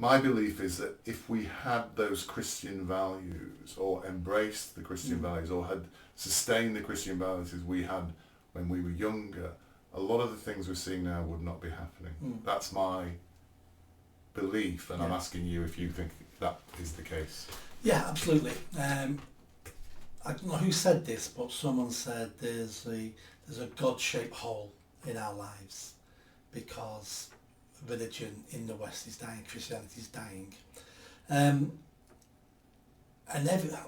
my belief is that if we had those Christian values, or embraced the Christian values, or had sustained the Christian values we had when we were younger, a lot of the things we're seeing now would not be happening. That's my belief, and I'm asking you if you think that is the case. Yeah, absolutely. I don't know who said this, but someone said there's a God-shaped hole in our lives because religion in the West is dying, Christianity is dying. And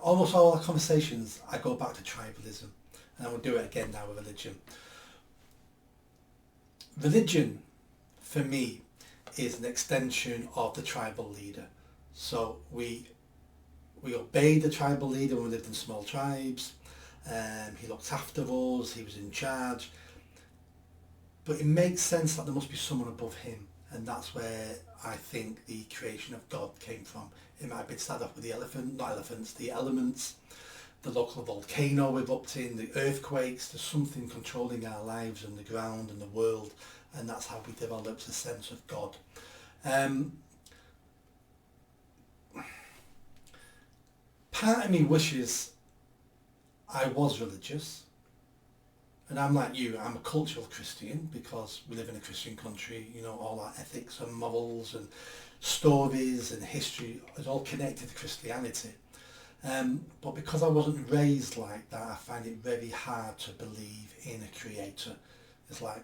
almost all our conversations, I go back to tribalism, and I will do it again now with religion. Religion, for me, is an extension of the tribal leader. So we obeyed the tribal leader when we lived in small tribes. He looked after us, he was in charge. But it makes sense that there must be someone above him, and that's where I think the creation of God came from. It might be started off with the elements, the local volcano erupting, the earthquakes. There's something controlling our lives and the ground and the world, and that's how we developed a sense of God. Part of me wishes I was religious, and I'm like you, I'm a cultural Christian because we live in a Christian country. You know, all our ethics and morals and stories and history is all connected to Christianity. But because I wasn't raised like that, I find it very hard to believe in a creator. It's like,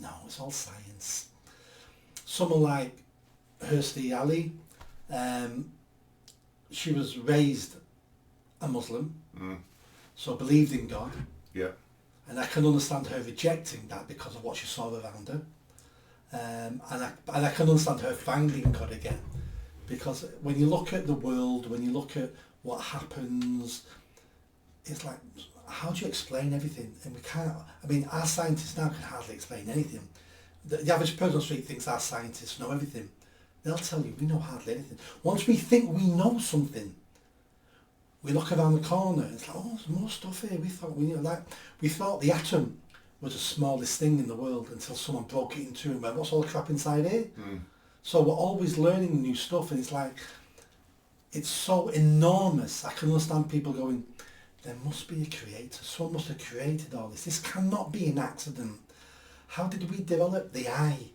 no, it's all science. Someone like Kirstie Alley, she was raised a Muslim, so believed in God. Yeah. And I can understand her rejecting that because of what she saw around her. And I can understand her finding God again, because when you look at the world, when you look at what happens, it's like, how do you explain everything? And we can't. I mean, our scientists now can hardly explain anything. The average person on the street thinks our scientists know everything. They'll tell you we know hardly anything. Once we think we know something, we look around the corner and it's like, oh, there's more stuff here. We thought the atom was the smallest thing in the world until someone broke it in two and went, what's all the crap inside here? So we're always learning new stuff, and it's like, it's so enormous. I can understand people going, there must be a creator. Someone must have created all this. This cannot be an accident. How did we develop the eye?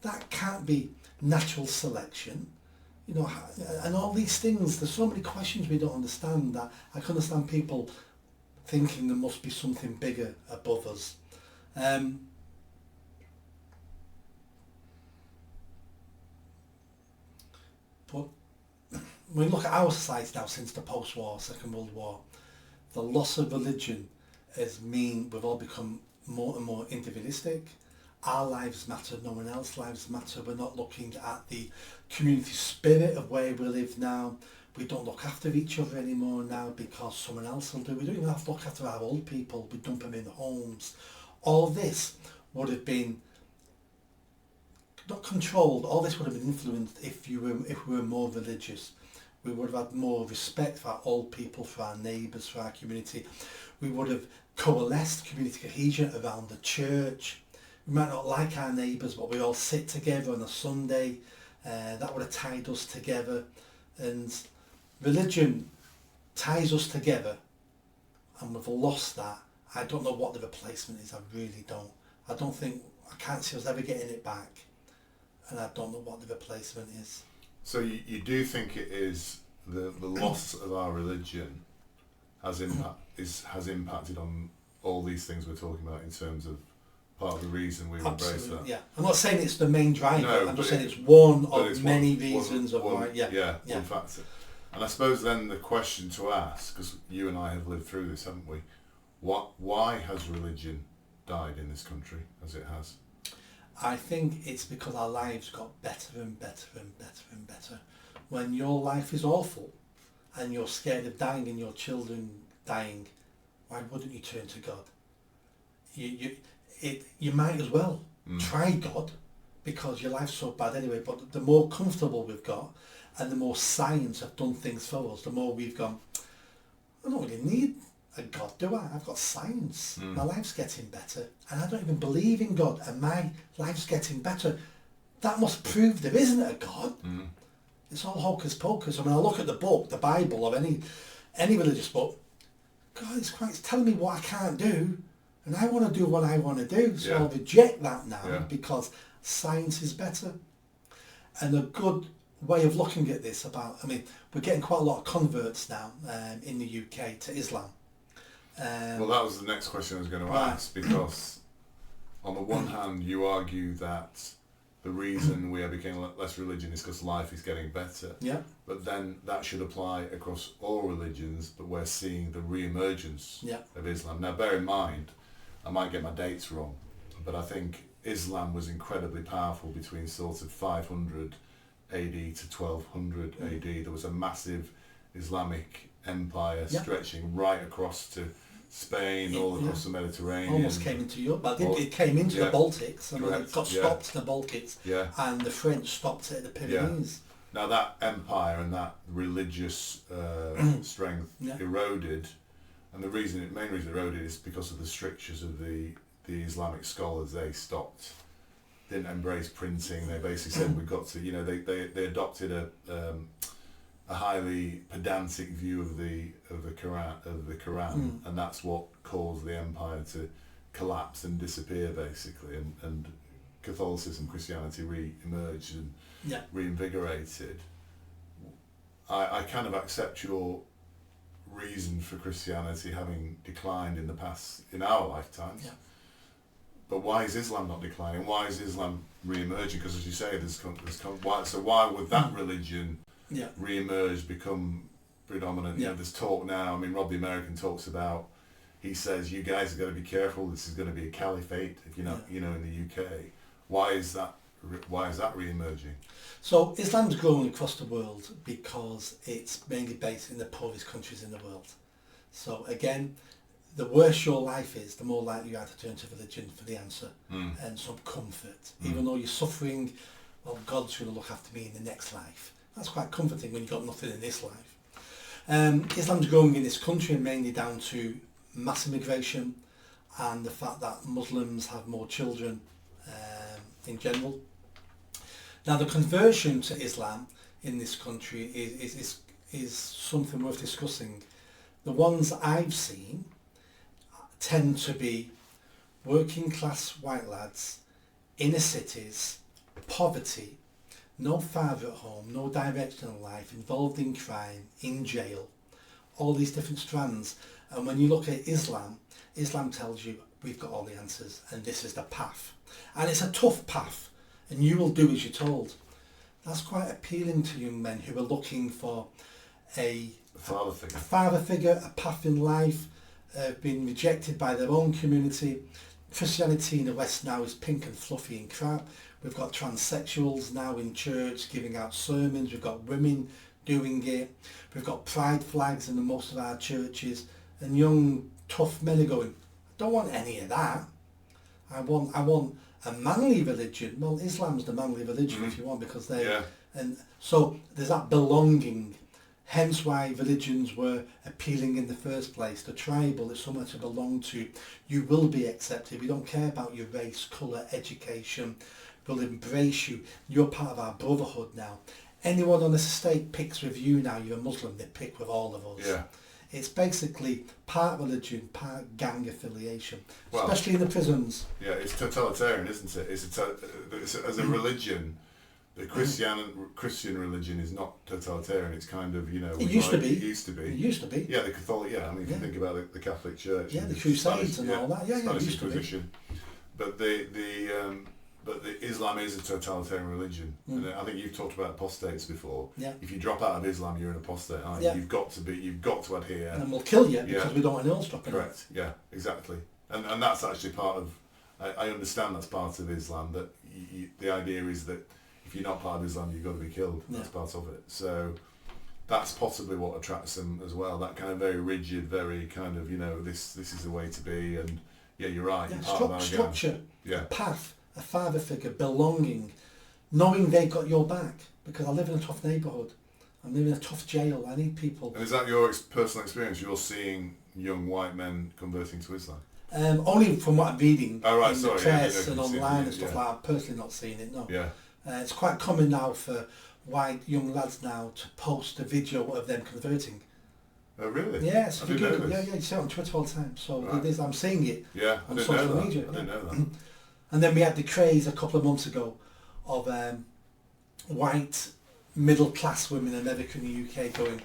That can't be natural selection. You know, and all these things, there's so many questions we don't understand that I can understand people thinking there must be something bigger above us. But when we look at our society now since the post-war, Second World War, the loss of religion has mean we've all become more and more individualistic. Our lives matter, no one else's lives matter. We're not looking at the community spirit of where we live now. We don't look after each other anymore now because someone else will do. We don't even have to look after our old people. We dump them in homes. All this would have been not controlled. All this would have been influenced if we were more religious. We would have had more respect for our old people, for our neighbours, for our community. We would have coalesced community cohesion around the church. We might not like our neighbours, but we all sit together on a Sunday. That would have tied us together. And religion ties us together, and we've lost that. I don't know what the replacement is. I really don't. I can't see us ever getting it back, and I don't know what the replacement is. So you do think it is the loss of our religion has impacted on all these things we're talking about in terms of part of the reason we embrace that? Yeah. I'm not saying it's the main driver. No, I'm just saying it's one of many reasons of one, why. Yeah. One factor. And I suppose then the question to ask, because you and I have lived through this, haven't we? Why has religion died in this country as it has? I think it's because our lives got better and better and better and better. When your life is awful and you're scared of dying and your children dying, why wouldn't you turn to God? You might as well try God, because your life's so bad anyway. But the more comfortable we've got and the more science have done things for us, the more we've gone, I don't really need a God, do I? I've got science. My life's getting better and I don't even believe in God and my life's getting better. that must prove there isn't a God. Mm. It's all hocus pocus. I mean, I look at the book, the Bible, or any religious book. God, it's telling me what I can't do, and I want to do what I want to do. So I'll reject that now because science is better. And a good way of looking at this we're getting quite a lot of converts now in the UK to Islam. Well, that was the next question I was going to ask, because on the one hand you argue that the reason we are becoming less religion is because life is getting better. Yeah. But then that should apply across all religions, but we're seeing the re-emergence of Islam. Now bear in mind, I might get my dates wrong, but I think Islam was incredibly powerful between sort of 500 AD to 1200 AD. There was a massive Islamic empire stretching right across to Spain, all across the Mediterranean. Almost came into Europe, but it came into the Baltics, and it got stopped in the Baltics, and the French stopped it at the Pyrenees. Now that empire and that religious strength eroded, and the main reason it eroded is because of the strictures of the Islamic scholars. They didn't embrace printing. They basically said we've got to, they adopted a highly pedantic view of the Quran, and that's what caused the empire to collapse and disappear basically, and Catholicism, Christianity re-emerged and reinvigorated. I kind of accept your reason for Christianity having declined in the past, in our lifetimes. Yeah. But why is Islam not declining? Why is Islam re-emerging? Because as you say, why would that religion re-emerge, become predominant? You know, there's talk now. I mean, Rob the American talks about. He says, "You guys have got to be careful. This is going to be a caliphate, if you're not, in the UK." Why is that re-emerging? So Islam's growing across the world because it's mainly based in the poorest countries in the world. So again, the worse your life is, the more likely you are to turn to religion for the answer and some comfort. Even though you're suffering, well, God's going to look after me in the next life. That's quite comforting when you've got nothing in this life. Islam's growing in this country mainly down to mass immigration and the fact that Muslims have more children in general. Now, the conversion to Islam in this country is something worth discussing. The ones I've seen tend to be working class white lads, inner cities, poverty, no father at home, no direction in life, involved in crime, in jail, all these different strands. And when you look at Islam, Islam tells you we've got all the answers and this is the path. And it's a tough path and you will do as you're told. That's quite appealing to young men who are looking for a father figure, a path in life, been rejected by their own community. Christianity in the West now is pink and fluffy and crap. We've got transsexuals now in church giving out sermons. We've got women doing it. We've got pride flags in most of our churches. And young, tough men are going, I don't want any of that. I want a manly religion. Well, Islam's the manly religion if you want, because and so there's that belonging. Hence why religions were appealing in the first place. The tribal is somewhere to belong to. You will be accepted. We don't care about your race, colour, education. We'll embrace you. You're part of our brotherhood now. Anyone on this estate picks with you now. You're a Muslim, they pick with all of us. Yeah. It's basically part religion, part gang affiliation, especially in the prisons. Yeah, it's totalitarian, isn't it? It's as a religion. The Christian religion is not totalitarian. It's kind of, It used to be. Yeah, the Catholic. Yeah, I mean, if you think about the Catholic Church. Yeah, the Crusades and all that. Yeah, Spanish Inquisition. But but Islam is a totalitarian religion, and I think you've talked about apostates before. Yeah. If you drop out of Islam, you're an apostate. Aren't you? You've got to adhere. And we'll kill you because we don't want anyone else dropping out. Correct. Yeah, exactly. And that's actually part of. I understand that's part of Islam. That the idea is that. If you're not part of Islam, you've got to be killed. That's part of it. So that's possibly what attracts them as well. That kind of very rigid, very kind of, this is the way to be. And yeah, you're right. Yeah, structure, a path, a father figure, belonging, knowing they've got your back. Because I live in a tough neighbourhood. I live in a tough jail. I need people. And is that your personal experience? You're seeing young white men converting to Islam? Only from what I'm reading in the press and online and stuff like that. I've personally not seen it, no. Yeah. It's quite common now for white young lads now to post a video of them converting. Oh, really? Yes, I didn't know this. you see it on Twitter all the time. So Right. I'm seeing it on social media. I didn't know that. And then we had the craze a couple of months ago of white middle class women in America and the UK going,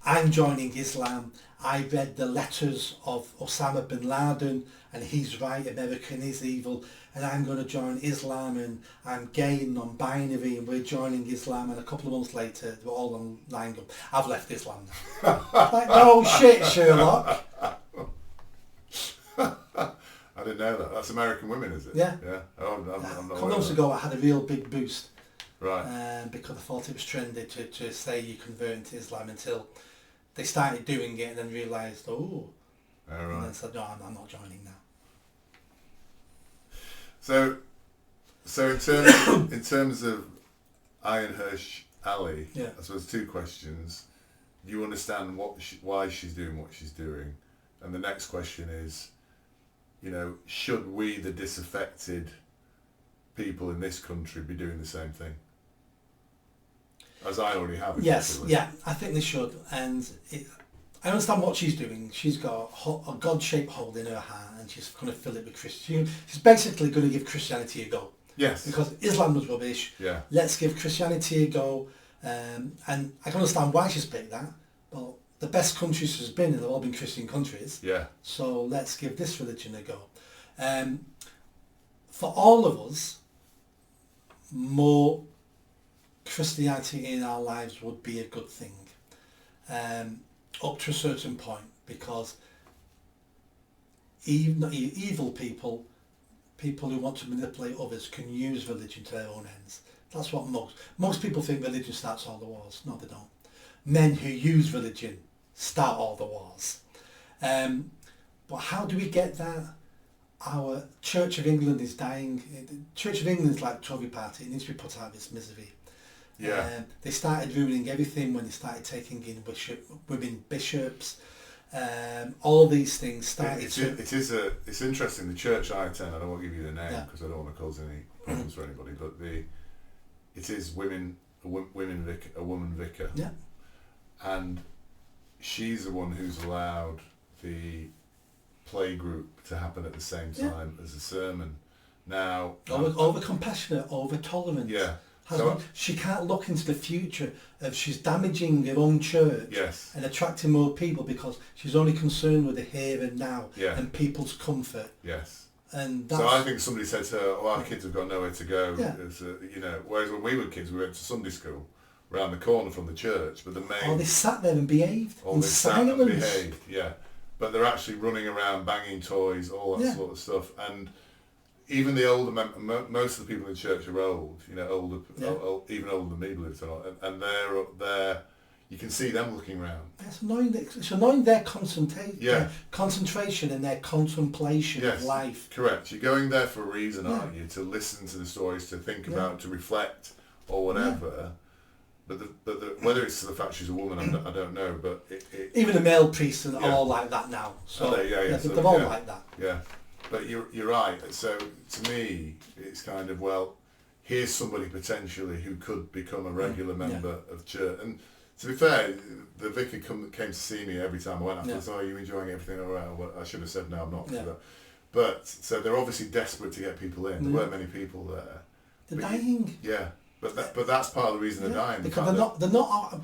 I'm joining Islam. I read the letters of Osama bin Laden and he's right, American is evil, and I'm going to join Islam, and I'm gay and non-binary and we're joining Islam. And a couple of months later they were all online going, I've left Islam now. Like, no shit, Sherlock. I didn't know that. That's American women, is it? Yeah. Yeah. Oh, I'm not A couple aware of months of ago I had a real big boost. Right. Because I thought it was trendy to say you convert to Islam, until they started doing it and then realised, Oh, and right. then said, no, I'm not joining now. So in terms of Iron Hirsch Ali, Yeah. I suppose two questions. You understand why she's doing what she's doing, and the next question is, should we, the disaffected people in this country, be doing the same thing? As I already have. Yes, yeah, I think they should. And I understand what she's doing. She's got a God-shaped hole in her heart and she's going to fill it with Christianity. She's basically going to give Christianity a go. Yes. Because Islam was rubbish. Yeah. Let's give Christianity a go. And I can understand why she's picked that. Well, the best countries she's been in have all been Christian countries. Yeah. So let's give this religion a go. For all of us, more Christianity in our lives would be a good thing, up to a certain point, because evil people who want to manipulate others, can use religion to their own ends. That's what most people think religion starts all the wars. No, they don't. Men who use religion start all the wars. But how do we get that? Our Church of England is dying. The Church of England is like the Tory party. It needs to be put out of its misery. Yeah. They started ruining everything when they started taking in women bishops. All these things started. It's interesting. The church I attend, I don't want to give you the name Yeah. because I don't want to cause any problems for anybody. But it is a woman vicar. Yeah. And she's the one who's allowed the play group to happen at the same time as the sermon. Now, over compassionate, over tolerant. Yeah. She can't look into the future of she's damaging her own church. Yes. And attracting more people because she's only concerned with the here and now. Yeah. And people's comfort. Yes. And that's, so I think somebody said to her, our kids have got nowhere to go. Yeah. Whereas when we were kids, we went to Sunday school around the corner from the church, but the main... they sat there and behaved in sat and silence. behaved, yeah. But they're actually running around, banging toys, all that sort of stuff. And even the older most of the people in church are old, older, even older than me, believe it or not. And they're up there. You can see them looking around. It's annoying their concentration, Yeah. concentration and their contemplation Yes, of life. Correct. You're going there for a reason, aren't you? To listen to the stories, to think about, to reflect, or whatever. But whether it's the fact she's a woman, I don't know. But even the male priests are all like that now. So they're all like that. Yeah, but you're right. So to me, it's kind of, well, here's somebody potentially who could become a regular member of church. And to be fair, the vicar came to see me every time I went. I thought, are you enjoying everything all right? Well, I should have said no, I'm not. Yeah. But so they're obviously desperate to get people in. There weren't many people there. They're dying. But that's part of the reason they're dying. Because they're not.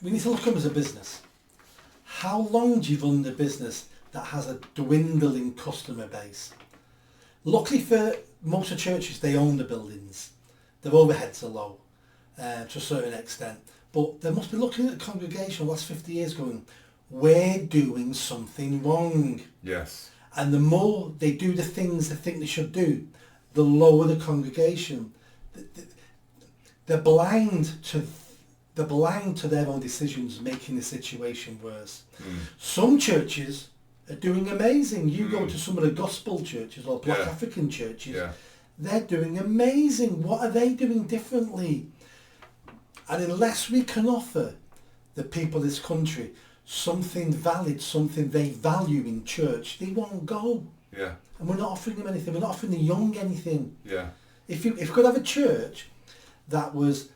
We need to look at them as a business. How long do you run the business that has a dwindling customer base? Luckily for most of churches, they own the buildings. Their overheads are low to a certain extent. But they must be looking at the congregation the last 50 years going, we're doing something wrong. Yes. And the more they do the things they think they should do, the lower the congregation. They're blind to their own decisions, making the situation worse. Some churches are doing amazing. You go to some of the gospel churches or Black African churches, they're doing amazing. What are they doing differently? And unless we can offer the people of this country something valid, something they value in church, they won't go. Yeah. And we're not offering them anything. We're not offering the young anything. Yeah. If you could have a church that was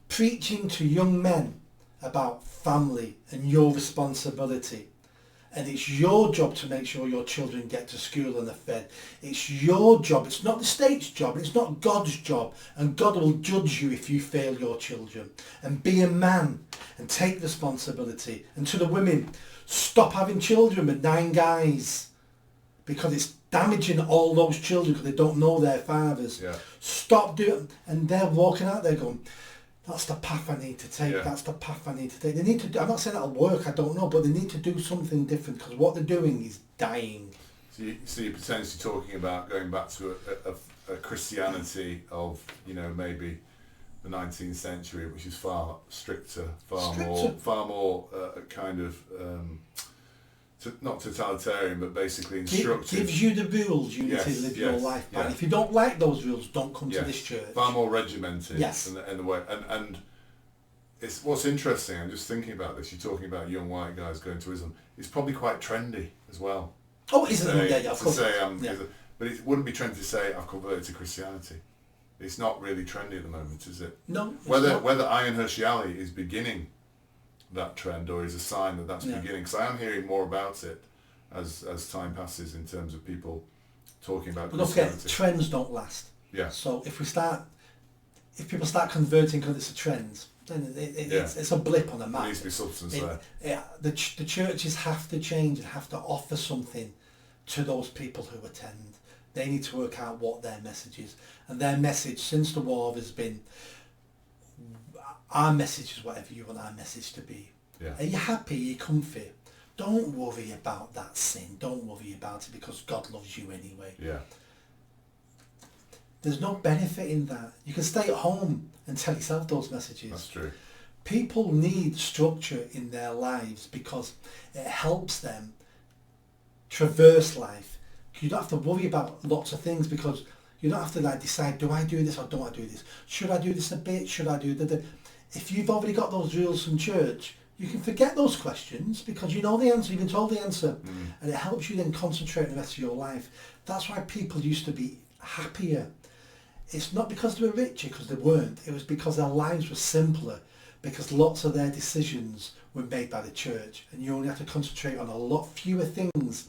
preaching to young men about family and your responsibility, and it's your job to make sure your children get to school and are fed. It's your job. It's not the state's job. It's not God's job. And God will judge you if you fail your children. And be a man and take responsibility. And to the women, stop having children with 9 guys, because it's damaging all those children because they don't know their fathers. Yeah. Stop doing. And they're walking out there going, that's the path I need to take. Yeah. That's the path I need to take. They need to do, I'm not saying that'll work, I don't know, but they need to do something different, because what they're doing is dying. So you're potentially talking about going back to a Christianity of, you know, maybe the 19th century, which is far stricter, far more kind of not totalitarian, but basically instructive. Gives you the rules you need to live your life by. If you don't like those rules, don't come to this church. Far more regimented. Yes. In the way, and it's what's interesting. I'm just thinking about this. You're talking about young white guys going to Islam. It's probably quite trendy as well. Oh, isn't it? Yeah, of course. But it wouldn't be trendy to say I've converted to Christianity. It's not really trendy at the moment, is it? No. Whether Ayan Hirsi Ali is beginning that trend or is a sign that that's beginning, because I am hearing more about it as time passes in terms of people talking about Christianity. Look, trends don't last. Yeah. So if people start converting because it's a trend, then it's a blip on the map. There needs to be substance there. The churches have to change and have to offer something to those people who attend. They need to work out what their message is. And their message since the war has been, our message is whatever you want our message to be. Yeah. Are you happy? Are you comfy? Don't worry about that sin. Don't worry about it, because God loves you anyway. Yeah. There's no benefit in that. You can stay at home and tell yourself those messages. That's true. People need structure in their lives because it helps them traverse life. You don't have to worry about lots of things, because you don't have to decide, do I do this or don't I do this? Should I do this a bit? Should I do that? If you've already got those rules from church, you can forget those questions because you know the answer, you've been told the answer. And it helps you then concentrate on the rest of your life. That's why people used to be happier. It's not because they were richer, because they weren't. It was because their lives were simpler, because lots of their decisions were made by the church, and you only have to concentrate on a lot fewer things.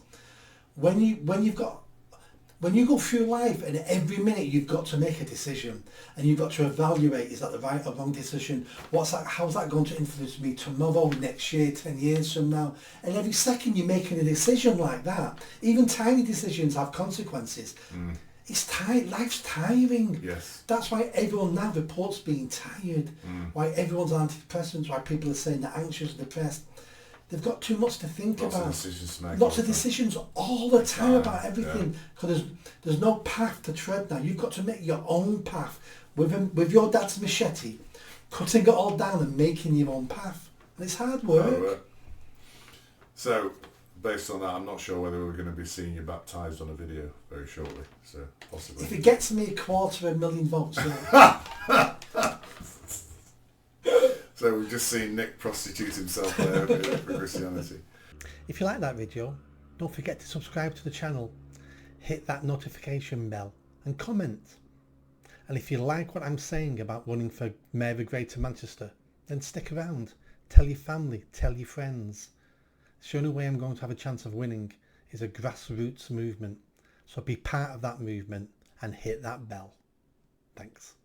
When you go through life and every minute you've got to make a decision and you've got to evaluate, is that the right or wrong decision? How's that going to influence me tomorrow, next year, 10 years from now? And every second you're making a decision like that, even tiny decisions have consequences. Life's tiring. Yes. That's why everyone now reports being tired. Why everyone's on antidepressants, why people are saying they're anxious and depressed. They've got too much to think about. Lots of decisions to make. Lots of decisions all the time about everything. Because there's no path to tread now. You've got to make your own path. With your dad's machete, cutting it all down and making your own path. And it's hard work. So, based on that, I'm not sure whether we're going to be seeing you baptised on a video very shortly. So, possibly. If it gets me 250,000 votes, yeah. So we've just seen Nick prostitute himself there for Christianity. If you like that video, don't forget to subscribe to the channel, hit that notification bell and comment. And if you like what I'm saying about running for Mayor of Greater Manchester, then stick around. Tell your family, tell your friends. The only way I'm going to have a chance of winning is a grassroots movement. So be part of that movement and hit that bell. Thanks.